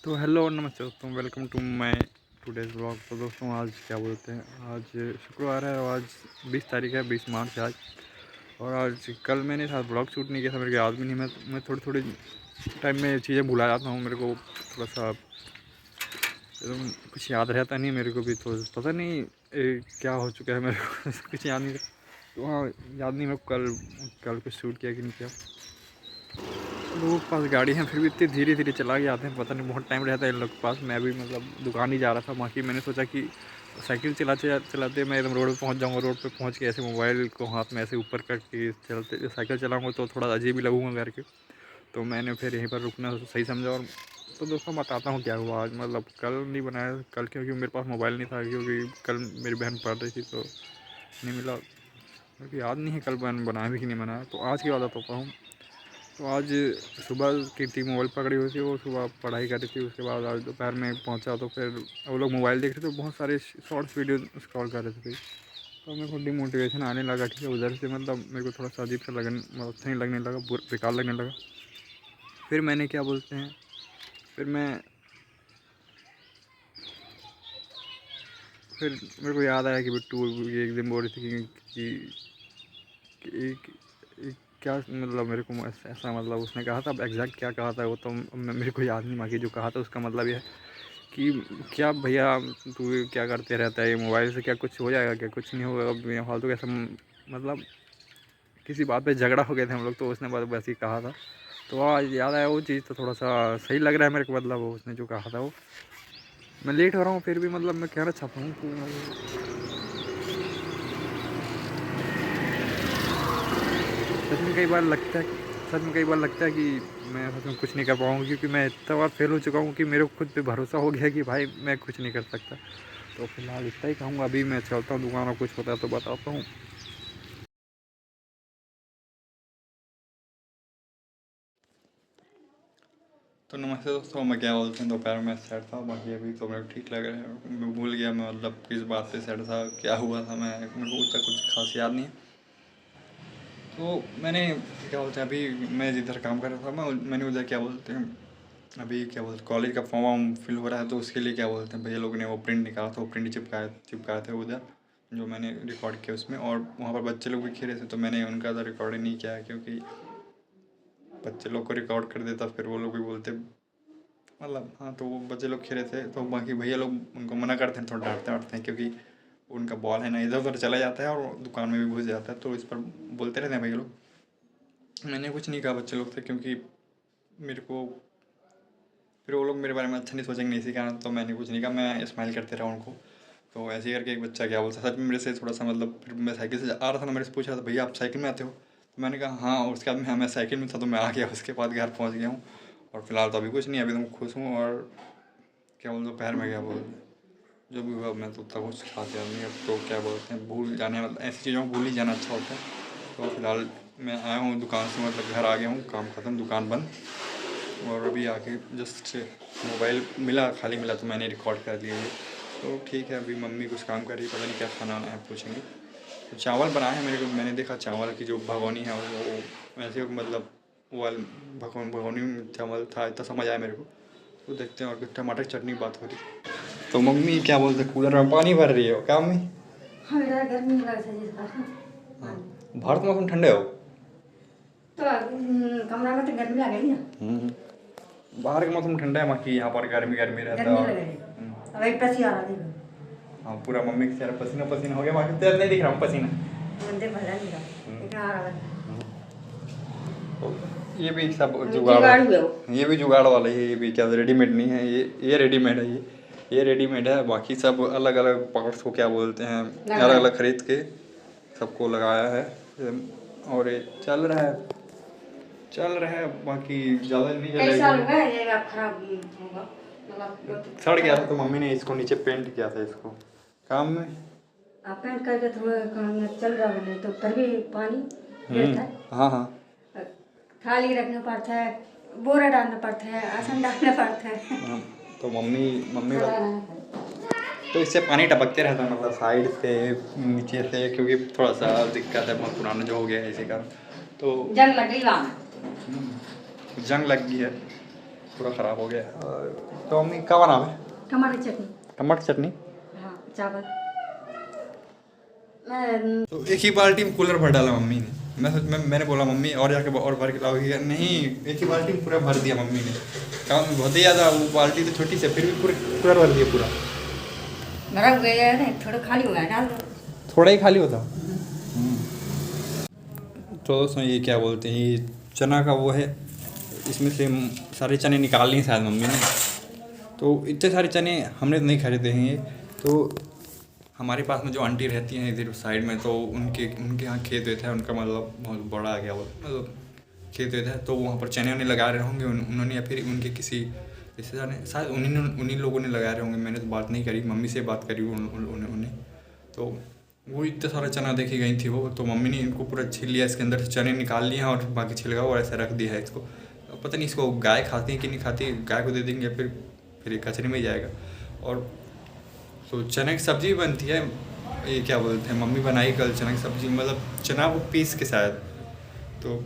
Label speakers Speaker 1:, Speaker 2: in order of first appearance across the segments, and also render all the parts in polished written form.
Speaker 1: तो हेलो नमस्ते दोस्तों, welcome to my today's blog. तो दोस्तों आज क्या बोलते हैं, आज शुक्रवार है और आज 20 तारीख है, 20 मार्च है आज। और आज कल मैंने साथ ब्लॉग शूट नहीं किया था, मेरे को याद भी नहीं। मैं थोड़ी टाइम में चीज़ें भुला जाता हूँ, मेरे को थोड़ा सा कुछ याद रहता नहीं मेरे को भी। तो पता नहीं क्या हो चुका है मेरे को कुछ याद नहीं। तो हाँ, याद नहीं मेरे को कल कुछ शूट किया कि नहीं किया। लोगों के पास गाड़ी है फिर भी इतनी धीरे धीरे चला के आते हैं, पता नहीं बहुत टाइम रहता है इन लोग के पास। मैं भी दुकान ही जा रहा था, बाकी मैंने सोचा कि साइकिल चलाते चलाते मैं एकदम रोड पे पहुंच जाऊंगा। रोड पे पहुंच के ऐसे मोबाइल को हाथ में ऐसे ऊपर करके चलते साइकिल चलाऊंगा तो थोड़ा अजीब ही लगूंगा करके। तो मैंने फिर यहीं पर रुकना सही समझा। और तो दोस्तों बताता हूँ क्या हुआ आज। कल नहीं बनाया कल, क्योंकि मेरे पास मोबाइल नहीं था, क्योंकि कल मेरी बहन पढ़ रही थी तो नहीं मिला। क्योंकि याद नहीं है कल बहन बनाया भी कि नहीं बनाया। तो आज की बात बताता हूँ। तो आज सुबह की थी, मोबाइल पकड़ी हुई थी, वो सुबह पढ़ाई कर रही थी। उसके बाद आज दोपहर में पहुंचा तो फिर वो लोग मोबाइल देख रहे थे, बहुत सारे शॉर्ट्स वीडियो स्क्रॉल कर रहे थे। तो मेरे को डिमोटिवेशन आने लगा, ठीक है, उधर से मेरे को थोड़ा सा अजीब सा अच्छा नहीं लगने लगा, बेकार लगने लगा। फिर मैंने क्या बोलते हैं, फिर मेरे को याद आया कि बिट्टू ये एक दिन बोल रही थी कि क्या मेरे को ऐसा उसने कहा था। अब एग्जैक्ट क्या कहा था वो तो मेरे को याद नहीं, बाकी जो कहा था उसका मतलब ये है कि क्या भैया तू क्या करते रहता है, ये मोबाइल से क्या कुछ हो जाएगा, क्या कुछ नहीं होगा। अब यहाँ फालतू कैसा किसी बात पे झगड़ा हो गए थे हम लोग, तो उसने वैसे ही कहा था। तो आज याद आया वो चीज़, तो थोड़ा सा सही लग रहा है मेरे को। वो उसने जो कहा था वो, मैं लेट हो रहा हूँ फिर भी मैं कहना चाहता हूँ कि सच में कई बार लगता है कि मैं सच में कुछ नहीं कर पाऊँगा, क्योंकि मैं इतना बार फेल हो चुका हूँ कि मेरे को खुद पे भरोसा हो गया कि भाई मैं कुछ नहीं कर सकता। तो फिलहाल इतना ही कहूँगा। अभी मैं चलता हूँ दुकान, और कुछ होता है तो बताता हूँ। तो नमस्ते दोस्तों, मैं क्या बोलते हैं, दोपहर में सेट था, बाकी अभी तो मेरे को ठीक लग रहा है। मैं भूल गया मैं किस बात से सेट था, क्या हुआ था, मेरे को उतना कुछ खास याद नहीं है। तो मैंने क्या बोलते हैं, अभी मैं जिधर काम कर रहा था मैंने उधर क्या बोलते हैं, अभी क्या बोलते कॉलेज का फॉर्म वार्म फिल हो रहा है, तो उसके लिए क्या बोलते हैं भैया लोग ने वो प्रिंट निकाला था, वो प्रिंट चिपकाए थे उधर जो मैंने रिकॉर्ड किया उसमें। और वहाँ पर बच्चे लोग भी खेले थे, तो मैंने उनका तो रिकॉर्ड नहीं किया है, क्योंकि बच्चे लोग को रिकॉर्ड कर देता फिर वो लोग भी बोलते हाँ। तो वो बच्चे लोग खेले थे, तो बाकी भैया लोग उनको मना करते हैं, थोड़ा डांटते वाटते हैं, क्योंकि उनका बॉल है ना इधर उधर चला जाता है और दुकान में भी घुस जाता है, तो इस पर बोलते रहते हैं भैया लोग। मैंने कुछ नहीं कहा बच्चे लोग थे, क्योंकि मेरे को फिर वो लोग मेरे बारे में अच्छा नहीं सोचेंगे इसी कारण, तो मैंने कुछ नहीं कहा, मैं स्माइल करते रहा उनको। तो ऐसे ही करके एक बच्चा क्या बोलता सच में मेरे से थोड़ा सा फिर मैं साइकिल से आ रहा था ना, मेरे से पूछा था भैया आप साइकिल में आते हो, तो मैंने कहा हाँ। और उसके बाद मैं साइकिल में था तो मैं आ गया, उसके बाद घर पहुँच गया हूँ। और फिलहाल तो अभी कुछ नहीं, अभी तो मैं खुश हूँ। और क्या बोलते दोपहर में क्या बोलते जो भी हुआ मैं तो उतना कुछ खाते नहीं। अब तो क्या बोलते हैं भूल जाने, ऐसी चीज़ों को भूल ही जाना अच्छा होता है। तो फिलहाल मैं आया हूँ दुकान से, घर आ गया हूँ, काम ख़त्म, दुकान बंद। और अभी आके जस्ट मोबाइल मिला, खाली मिला, तो मैंने रिकॉर्ड कर लिया। तो ठीक है, अभी मम्मी कुछ काम कर रही है, पता नहीं क्या खाना वाना है, पूछेंगे। तो चावल बनाए हैं मैंने देखा चावल की जो भगोनी है वो वैसे वो भगोनी में चावल था, इतना समझ आया मेरे को। तो देखते हैं। और टमाटर की चटनी की बात हो रही। तो मम्मी क्या बोलते कूलर में पानी भर रही हो क्या मम्मी?
Speaker 2: हाँ बेटा, गर्मी लग रही है।
Speaker 1: हाँ, बाहर तो मौसम ठंडे हो
Speaker 2: तो कमरा में तो गर्मी लग रही ना।
Speaker 1: बाहर का मौसम ठंडा है, बाकी यहाँ पर गर्मी गर्मी रहता
Speaker 2: गर्मी
Speaker 1: है।
Speaker 2: लग रही अभी पसी आ रहा देखो।
Speaker 1: हाँ, पूरा मम्मी के चेहरा पसीना पसीना हो गया, बाकी तेरे नहीं दिख रहा हूँ पसीना।
Speaker 2: मंदिर भला नहीं रहा लेकिन आ रहा है।
Speaker 1: तो ये भी सब
Speaker 2: जुगाड़ है वो।
Speaker 1: ये भी जुगाड़ वाला है, ये भी क्या रेडीमेड नहीं है, ये रेडीमेड है। ये रेडीमेड है, बाकी सब अलग अलग पार्ट्स को क्या बोलते हैं अलग अलग खरीद के सबको लगाया है। और ये चल रहा है, बाकी ज़्यादा नहीं
Speaker 2: कई साल हो
Speaker 1: चलेगा।
Speaker 2: गए ये अब खराब होगा
Speaker 1: सड़ गया था, तो मम्मी ने इसको नीचे पेंट किया था इसको काम में।
Speaker 2: आप पेंट करके थोड़ा काम चल रहा है, तो फिर भी पानी गिरता है।
Speaker 1: हाँ हाँ।
Speaker 2: थाली रखना पड़ता है, बोरा डालना पड़ता है, आसन डालना पड़ता है।
Speaker 1: तो मम्मी
Speaker 2: खड़ा
Speaker 1: बात,
Speaker 2: रहना पड़ता
Speaker 1: तो इससे पानी टपकते रहता है, साइड से नीचे से, क्योंकि थोड़ा सा दिक्कत है, बहुत पुराना जो हो गया है इसी कारण। तो
Speaker 2: है। जंग लग गई वहाँ।
Speaker 1: जंग लग गई है। पूरा ख़राब हो गया। तो मम्मी क्या बना है?
Speaker 2: टमाटर चटनी।
Speaker 1: टमाटर चटनी।
Speaker 2: हाँ चावल।
Speaker 1: तो एक ही बाल्टी में कूलर भर डाला मम्मी ने। मैंने बोला मम्मी और जाके और भर के लाओगी? नहीं, एक ही बाल्टी में पूरा भर दिया मम्मी ने। काम बहुत ही ज़्यादा, वो बाल्टी तो छोटी से फिर भी पूरा पूरा भर दिया पूरा।
Speaker 2: भरा गया है, थोड़ा खाली हो गया, डाल दो।
Speaker 1: थोड़ा ही खाली होता। तो दोस्तों ये क्या बोलते हैं, ये चना का वो है, इसमें से सारे चने निकाल लिए शायद मम्मी ने। तो इतने सारे चने हमने तो नहीं खरीदे हैं ये। तो हमारे पास में जो आंटी रहती हैं इधर साइड में, तो उनके यहाँ खेत वेत है उनका, मतलब बहुत बड़ा आ गया वो, मतलब खेत वेत है। तो वहाँ पर चने उन्हें लगा रहे होंगे उन्होंने, या फिर उनके किसी रिश्तेदार ने, शायद उन्हीं लोगों ने लगा रहे होंगे। मैंने तो बात नहीं करी, मम्मी से बात करी उन्होंने। तो वो इतना सारा चना देखी गई थी वो, तो मम्मी ने इनको पूरा छील लिया, इसके अंदर से चने निकाल लिए हैं और बाकी छिलका और ऐसा रख दिया है इसको। पता नहीं इसको गाय खाती है कि नहीं खाती, गाय को दे देंगे फिर ये कचरे में ही जाएगा। और तो चने की सब्ज़ी बनती है, ये क्या बोलते हैं, मम्मी बनाई कल चना की सब्ज़ी, मतलब चना को पीस के शायद। तो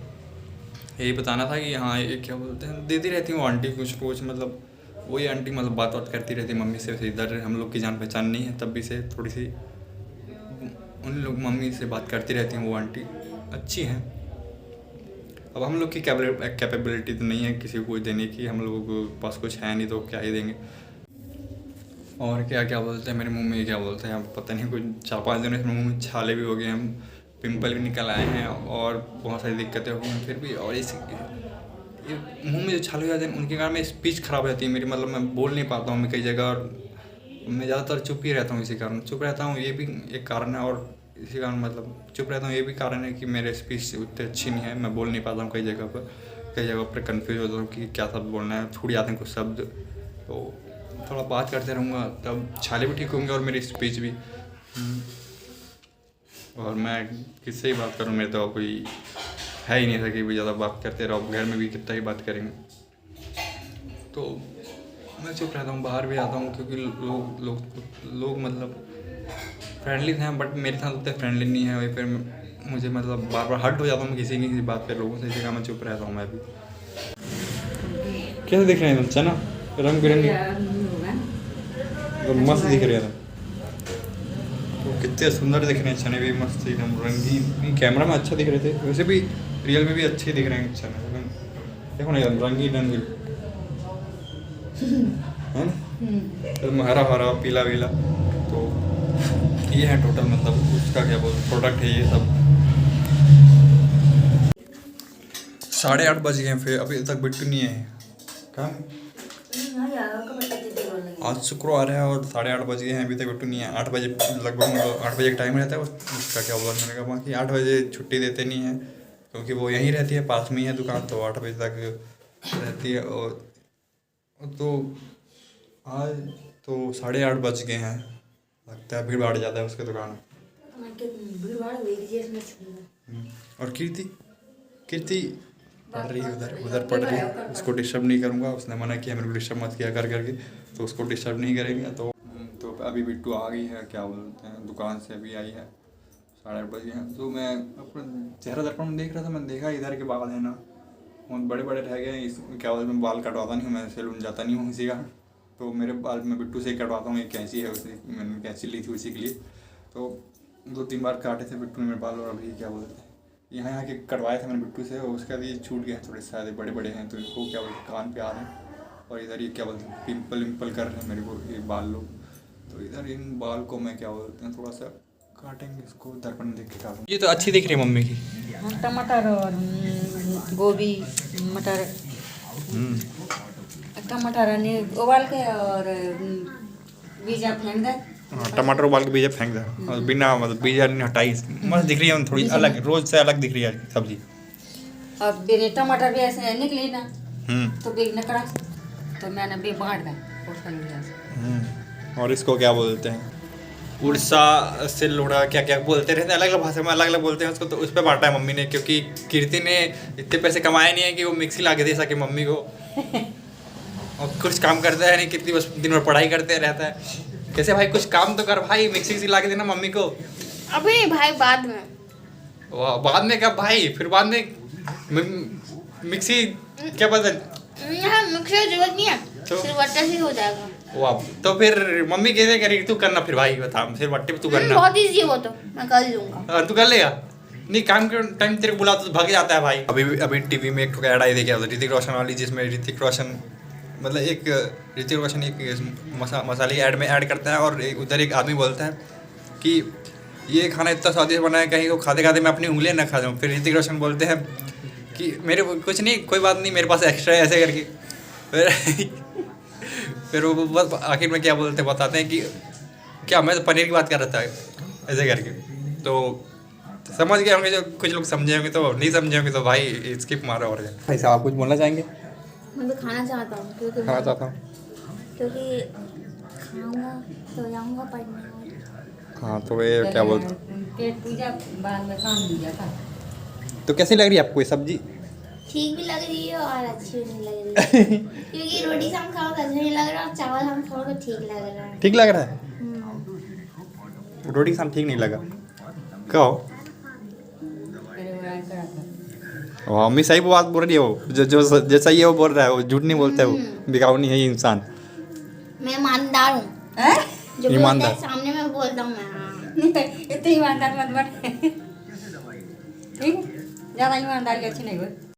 Speaker 1: यही बताना था कि हाँ ये क्या बोलते हैं, देती रहती हूँ आंटी कुछ मतलब वही आंटी मतलब बात करती रहती मम्मी से। इधर हम लोग की जान पहचान नहीं है, तब भी से थोड़ी सी उन लोग मम्मी से बात करती रहती हैं। वो आंटी अच्छी हैं। अब हम लोग की कैपेबिलिटी तो नहीं है किसी को देने की, हम लोगों के पास कुछ है नहीं, तो क्या ही देंगे। और क्या बोलते हैं, मेरे मुंह में क्या बोलते हैं, पता नहीं, कुछ 4-5 दिनों से मुंह में छाले भी हो गए हैं, पिंपल भी निकल आए हैं और बहुत सारी दिक्कतें हो गई हैं फिर भी। और इस मुंह में जो छाले हो जाते हैं उनके कारण में स्पीच ख़राब हो जाती है मेरी, मतलब मैं बोल नहीं पाता हूँ मैं कई जगह, और मैं ज़्यादातर चुप ही रहता हूँ। इसी कारण चुप रहता हूँ, ये भी एक कारण है। और इसी कारण मतलब चुप रहता हूँ, ये भी कारण है कि मेरे स्पीच उतनी अच्छी नहीं है, मैं बोल नहीं पाता हूँ कई जगह पर कंफ्यूज होता हूँ कि क्या शब्द बोलना है, छूट जाते हैं कुछ शब्द। तो थोड़ा बात करते रहूँगा तब छाले भी ठीक होंगे और मेरी स्पीच भी। और मैं किससे ही बात करूँ, मेरे तो कोई है ही नहीं था कि भी ज़्यादा बात करते रहो, घर में भी कितना ही बात करेंगे। तो मैं चुप रहता हूँ, बाहर भी आता हूँ क्योंकि लोग मतलब फ्रेंडली हैं, बट मेरे साथ उतने फ्रेंडली नहीं है। वही फिर मुझे मतलब बार बार हर्ट हो जाता हूँ मैं किसी बात पे लोगों से, इसी का मैं चुप रहता हूँ मैं भी। कैसे दिख रहे हैं तुम चना, रंग बिरंगे तो मस्त दिख रहे हैं, तो कितने सुंदर दिख रहे हैं चने भी, मस्त एकदम रंगीन। कैमरा में अच्छा दिख रहे थे, वैसे भी रियल में भी अच्छे दिख रहे हैं चने, देखो ना एकदम रंगीन है ना, हरा हरा पीला वीला। तो ये है टोटल मतलब उसका क्या बोलते प्रोडक्ट है ये सब। 8:30 बज गए फिर अभी तक बिट्टू नहीं है। कहाँ आज शुक्रवार है और 8:30 बज गए हैं, अभी तक बिट्टू नहीं है। 8 बजे लगभग 8 बजे का टाइम रहता है उसका, क्या बोला मैंने कहा बाकी 8 बजे छुट्टी देते नहीं है क्योंकि वो यहीं रहती है, पास में ही है दुकान, तो 8 बजे तक रहती है। और तो आज तो 8:30 बज गए हैं, लगता है भीड़ भाड़ ज़्यादा है उसके दुकान में। और कीर्ति पढ़ रही है उधर पढ़ रही है, उसको डिस्टर्ब नहीं करूँगा, उसने मना किया मेरे को डिस्टर्ब मत किया करके, तो उसको डिस्टर्ब नहीं करेंगे। तो अभी बिट्टू आ गई है, क्या बोलते हैं, दुकान से अभी आई है, 8:30 बजे हैं। तो मैं अपना चेहरा दर्पण में देख रहा था, मैंने देखा इधर के बाल है ना बहुत बड़े बड़े रह गए हैं। क्या बोलते मैं बाल कटवाता नहीं हूँ, मैं सैलून जाता नहीं हूँ किसी का, तो मेरे बाल मैं बिट्टू से ही कटवाता हूँ। एक कैंची है उसने, मैंने कैंची ली थी उसी के लिए, तो 2-3 बार काटे थे बिट्टू ने मेरे बाल। और अभी क्या बोलते हैं यहाँ के कटवाए थे मैंने बिट्टू से, और उसका भी छूट गया थोड़े सारे बड़े बड़े हैं, तो इनको क्या बोलते कान पे आ रहे हैं। और इधर ये क्या बोलते हैं पिंपल विम्पल कर रहे हैं मेरे को ये बाल लोग, तो इधर इन बाल को मैं क्या बोलते हैं थोड़ा सा काटेंगे, इसको दर्पण में देख के काटूंगा। ये तो अच्छी दिख रही है मम्मी की,
Speaker 2: टमाटर और गोभी मटर, टमाटर उबाल के और बीजा फेंक दे।
Speaker 1: टमाटर उबाल के बीजा फेंक दे और बिना मतलब बीजा नहीं हटाई, मस्त दिख रही है, थोड़ी अलग, रोज से अलग दिख रही है सब्जी।
Speaker 2: और बिना टमाटर भी ऐसे निकली ना तो बिग नकड़ा, तो मैंने भी बांट दिया।
Speaker 1: और इसको क्या बोलते हैं उड़सा से लोड़ा क्या बोलते रहते हैं, अलग अलग भाषा में अलग अलग बोलते हैं उसको, तो उस पर बांटा है मम्मी ने, क्योंकि कीर्ति ने इतने पैसे कमाए नहीं है कि वो मिक्सी ला के दे सके मम्मी को, और कुछ काम करता है नहीं, कितनी बस दिन भर पढ़ाई करते रहता है। कैसे भाई कुछ काम तो कर भाई, मिक्सी ला के देना मम्मी को।
Speaker 3: अभी भाई बाद में,
Speaker 1: बाद में क्या भाई, फिर बाद में मिक्सी क्या पता
Speaker 3: यहाँ मिक्सर की जरूरत नहीं है
Speaker 1: तो?
Speaker 3: सिलबट्टे से ही हो जाएगा।
Speaker 1: वाह, तो फिर मम्मी कैसे करेगी? तू करना फिर भाई, बता फिर बट्टे पे तू करना।
Speaker 3: बहुत इजी है वो तो, मैं कर लूंगा।
Speaker 1: तू कर लेगा? नहीं, काम के टाइम तेरे को बुला तो भाग जाता है भाई। अभी टीवी में एक ऐड आई थी क्या, ऋतिक रोशन वाली, जिसमें ऋतिक रोशन मतलब ऋतिक रोशन एक मसाले ऐड में ऐड करता है और उधर एक आदमी बोलता है कि ये खाना इतना स्वादिष्ट बना है, कहीं को खाते खाते मैं अपनी उंगलियां ना खा जाऊँ। फिर ऋतिक रोशन बोलते हैं कि मेरे कुछ नहीं, कोई बात नहीं, मेरे पास एक्स्ट्रा है, ऐसे करके। फिर वो बस आखिर में क्या बोलते बताते हैं कि क्या, मैं तो पनीर की बात कर रहा था, ऐसे करके। तो समझ गए होंगे, जो कुछ लोग समझे होंगे, तो नहीं समझे होंगे तो भाई स्किप मारो। और क्या भाई साहब, आप कुछ बोलना चाहेंगे?
Speaker 3: मैं तो खाना चाहता हूँ क्योंकि
Speaker 1: खाना चाहता हूँ।
Speaker 3: क्योंकि खाऊंगा तो जाऊंगा पढ़ने।
Speaker 1: हाँ, तो ये क्या बोलते,
Speaker 2: पेट पूजा बाद में काम दिया था।
Speaker 1: तो कैसी लग रही है आपको ये सब्जी?
Speaker 3: ठीक भी लग रही है और अच्छी भी नहीं लग रही है। क्योंकि रोटी शाम खाओ तो अच्छा नहीं लग रहा, और चावल हम खाओ तो ठीक लग रहा है।
Speaker 1: ठीक लग रहा है? रोटी के साथ ठीक नहीं लगा? कहो। मम्मी सही बात बोल रही है, वो जो जैसा ही है वो बोल रहा है, वो झूठ नहीं बोलता है, वो बिकाऊ नहीं है ये इंसान।
Speaker 3: मैं ईमानदार हूँ, जो बोलता
Speaker 1: ईमानदार।
Speaker 3: है सामने में बोलता हूँ मैं। हाँ।
Speaker 2: इतनी ईमानदार मत बन। ठीक है, ज़्यादा ईमानदारी अच्छी नहीं हुई।